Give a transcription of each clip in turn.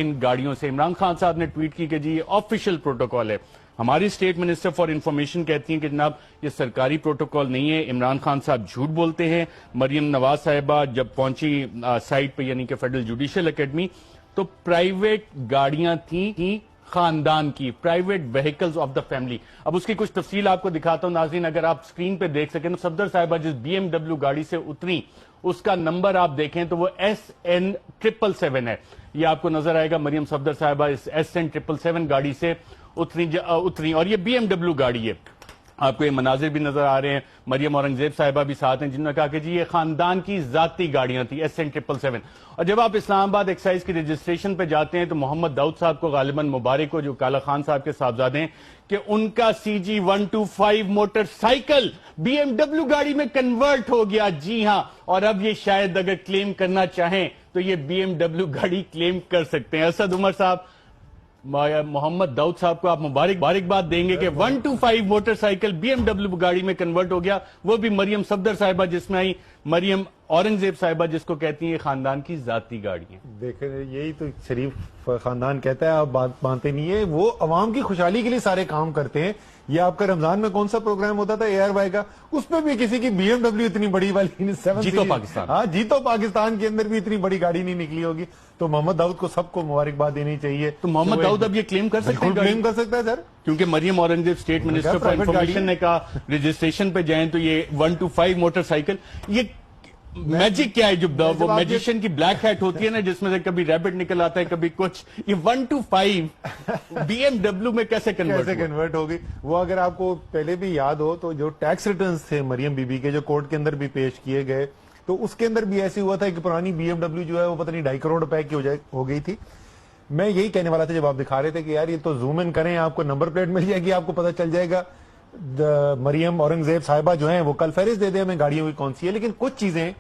ان گاڑیوں سے. عمران خان صاحب نے ٹویٹ کی کہ جی یہ آفیشیل پروٹوکول ہے. ہماری اسٹیٹ منسٹر فار انفارمیشن کہتی ہیں کہ جناب یہ سرکاری پروٹوکول نہیں ہے, عمران خان صاحب جھوٹ بولتے ہیں. مریم نواز صاحبہ جب پہنچی سائٹ پہ یعنی کہ فیڈرل جوڈیشل اکیڈمی تو پرائیویٹ گاڑیاں تھیں خاندان کی, private vehicles of the family. اب اس کی کچھ تفصیل آپ کو دکھاتا ہوں ناظرین, اگر آپ سکرین پہ دیکھ سکیں تو صفدر صاحبہ جس بی ایم ڈبلیو گاڑی سے اتری اس کا نمبر آپ دیکھیں تو وہ SN777 ہے. یہ آپ کو نظر آئے گا. مریم صفدر صاحبہ اس SN777 گاڑی سے اتری اور یہ بی ایم ڈبلیو گاڑی ہے. آپ کو یہ مناظر بھی نظر آ رہے ہیں. مریم اورنگزیب صاحبہ بھی ساتھ ہیں جنہوں نے کہا کہ جی یہ خاندان کی ذاتی گاڑیاں تھیں SN777. اور جب آپ اسلام آباد ایکسائز کی رجسٹریشن پہ جاتے ہیں تو محمد داؤد صاحب کو غالباً مبارک ہو جو کالا خان صاحب کے صاحبزادے ہیں کہ ان کا CG125 motorcycle B M W گاڑی میں کنورٹ ہو گیا. جی ہاں, اور اب یہ شاید اگر کلیم کرنا چاہیں تو یہ بی ایم ڈبلیو گاڑی کلیم کر سکتے ہیں. اسد عمر صاحب, محمد داؤد صاحب کو آپ مبارکباد دیں گے کہ 125 motorcycle B M W گاڑی میں کنورٹ ہو گیا, وہ بھی مریم صفدر صاحبہ جس میں آئی مریم اورنگزیب صاحبہ جس کو کہتی ہیں یہ خاندان کی ذاتی گاڑی ہیں. دیکھیں یہی تو شریف خاندان کہتا ہے, آپ بات مانتے نہیں ہے. وہ عوام کی خوشحالی کے لیے سارے کام کرتے ہیں. یہ آپ کا رمضان میں کون سا پروگرام ہوتا تھا ARY کا, اس پہ بھی کسی کی بی ایم ڈبلیو اتنی بڑی والی جیتو پاکستان, ہاں جیتو پاکستان کے اندر بھی اتنی بڑی گاڑی نہیں نکلی ہوگی. تو محمد داؤد کو سب کو مبارکباد دینی چاہیے. تو محمد داؤد اب یہ کلیم کر سکتے ہیں, کلیم کر سکتا ہے سر, کیونکہ Maryam Aurangzeb state minister for information نے کہا رجسٹریشن پہ جائیں تو یہ 125 موٹر سائیکل. یہ میجک کیا ہے جو وہ میجیشین کی بلیک ہیٹ ہوتی ہے نا جس میں سے کبھی ریبٹ نکل آتا ہے کبھی کچھ, یہ 125 بی ایم ڈبلیو میں کیسے کنورٹ ہوگی. وہ اگر آپ کو پہلے بھی یاد ہو تو جو ٹیکس ریٹرنز تھے مریم بی بی کے جو کورٹ کے اندر بھی پیش کیے گئے تو اس کے اندر بھی ایسے ہوا تھا کہ پرانی بی ایم ڈبلیو جو ہے وہ پتہ نہیں 2.5 کروڑ روپے کی ہو گئی تھی. میں یہی کہنے والا تھا جب آپ دکھا رہے تھے کہ یار یہ تو زوم ان کریں, آپ کو نمبر پلیٹ مل جائے گی, آپ کو پتہ چل جائے گا. مریم اورنگزیب صاحبہ جو ہیں وہ کل فہرست دے دیں ہمیں گاڑیوں کی کون سی ہے. لیکن کچھ چیزیں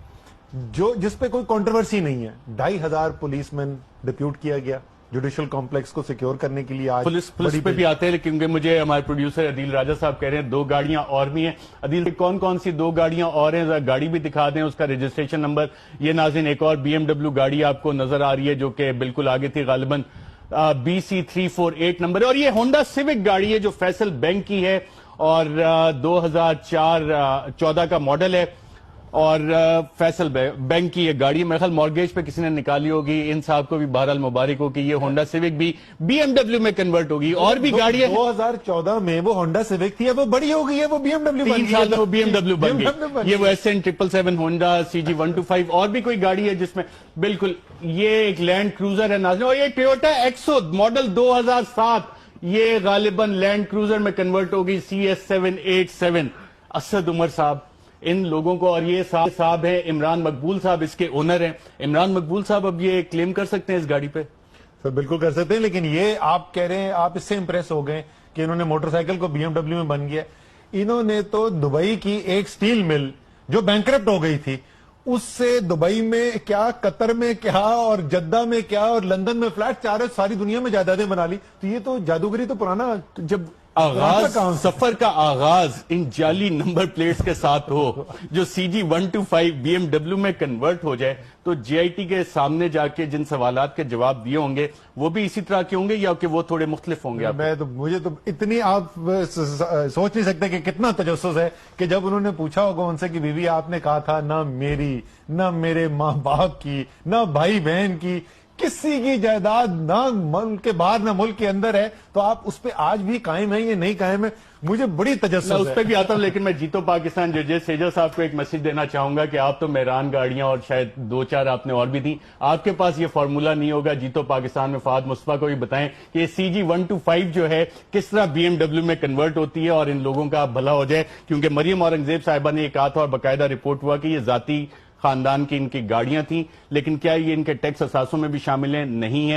جس پہ کوئی کنٹروورسی نہیں ہے, 2,500 پولیس مین ڈپیوٹ کیا گیا جوڈیشل کمپلیکس کو سیکیور کرنے کے لیے. آج پولیس پہ بھی آتے ہیں لیکن مجھے ہمارے پروڈیوسر عدیل راجہ صاحب کہہ رہے ہیں 2 گاڑیاں اور بھی ہیں. عدیل کون کون سی 2 گاڑیاں اور ہیں, گاڑی بھی دکھا دیں, اس کا رجسٹریشن نمبر. یہ ناظرین ایک اور بی ایم ڈبلیو گاڑی آپ کو نظر آ رہی ہے جو کہ بالکل آگے تھی, غالباً BC348 نمبر ہے. اور یہ ہونڈا سیوک گاڑی ہے جو فیصل بینک کی ہے اور 2014 کا ماڈل ہے اور فیصل بینک کی یہ گاڑی میرے خیال مارگیج پہ کسی نے نکالی ہوگی. ان صاحب کو بھی بہرحال مبارک ہو کہ یہ ہونڈا سیوک بھی بی ایم ڈبلیو میں کنورٹ ہوگی. اور بھی گاڑی ہے 2014 میں وہ ہونڈا سیوک تھی, اب وہ بڑی ہو گئی ہے, وہ بی ایم ڈبلیو 3 سال میں وہ بی ایم ڈبلیو بن گئی. یہ وہ SN777 ہونڈا CG125 اور بھی کوئی گاڑی ہے جس میں بالکل یہ ایک لینڈ کروزر ہے ناظرین, اور یہ ٹویوٹا ایکسو ماڈل 2007 یہ غالباً لینڈ کروزر میں کنورٹ ہوگی CS787. اسد عمر صاحب ان لوگوں کو, اور یہ صاحب ہے عمران مقبول صاحب اس کے اونر ہیں. عمران مقبول صاحب اب یہ کلیم کر سکتے ہیں اس گاڑی پہ؟ سر بالکل کر سکتے ہیں, لیکن یہ آپ کہہ رہے ہیں آپ اس سے امپریس ہو گئے کہ انہوں نے موٹر سائیکل کو بی ایم ڈبلیو میں بن گیا. انہوں نے تو دبئی کی ایک سٹیل مل جو بینکرپٹ ہو گئی تھی اس سے دبئی میں کیا, قطر میں کیا, اور جدہ میں کیا, اور لندن میں فلیٹ چار, ساری دنیا میں جائیدادیں بنا لی. تو یہ تو جادوگری تو پرانا جب سفر کا آغاز ان جعلی نمبر پلیٹس کے ساتھ ہو جو CG125 بی ایم ڈبلیو میں کنورٹ ہو جائے تو GIT کے سامنے جا کے جن سوالات کے جواب دیے ہوں گے وہ بھی اسی طرح کے ہوں گے یا کہ وہ تھوڑے مختلف ہوں گے؟ مجھے تو اتنی آپ سوچ نہیں سکتے کہ کتنا تجسس ہے کہ جب انہوں نے پوچھا ہوگا ان سے کہ بی بی آپ نے کہا تھا نہ میری, نہ میرے ماں باپ کی, نہ بھائی بہن کی, کسی کی جائیداد نہ ملک کے باہر نہ ملک کے اندر ہے, تو آپ اس پہ آج بھی قائم ہیں یا نہیں قائم ہے؟ مجھے بڑی تجسس ہے. اس پہ بھی آتا ہوں, لیکن میں جیتو پاکستان ججز سیجا صاحب کو ایک میسج دینا چاہوں گا کہ آپ تو مہران گاڑیاں اور شاید 2-4 آپ نے اور بھی دی, آپ کے پاس یہ فارمولا نہیں ہوگا. جیتو پاکستان میں فہد مصطفیٰ کو بھی بتائیں کہ یہ CG125 جو ہے کس طرح بی ایم ڈبلیو میں کنورٹ ہوتی ہے اور ان لوگوں کا بھلا ہو جائے, کیونکہ مریم اورنگزیب صاحبہ نے یہ کہا تھا اور باقاعدہ رپورٹ ہوا کہ یہ ذاتی خاندان کی ان کی گاڑیاں تھیں, لیکن کیا یہ ان کے ٹیکس اثاثوں میں بھی شامل ہیں؟ نہیں ہے.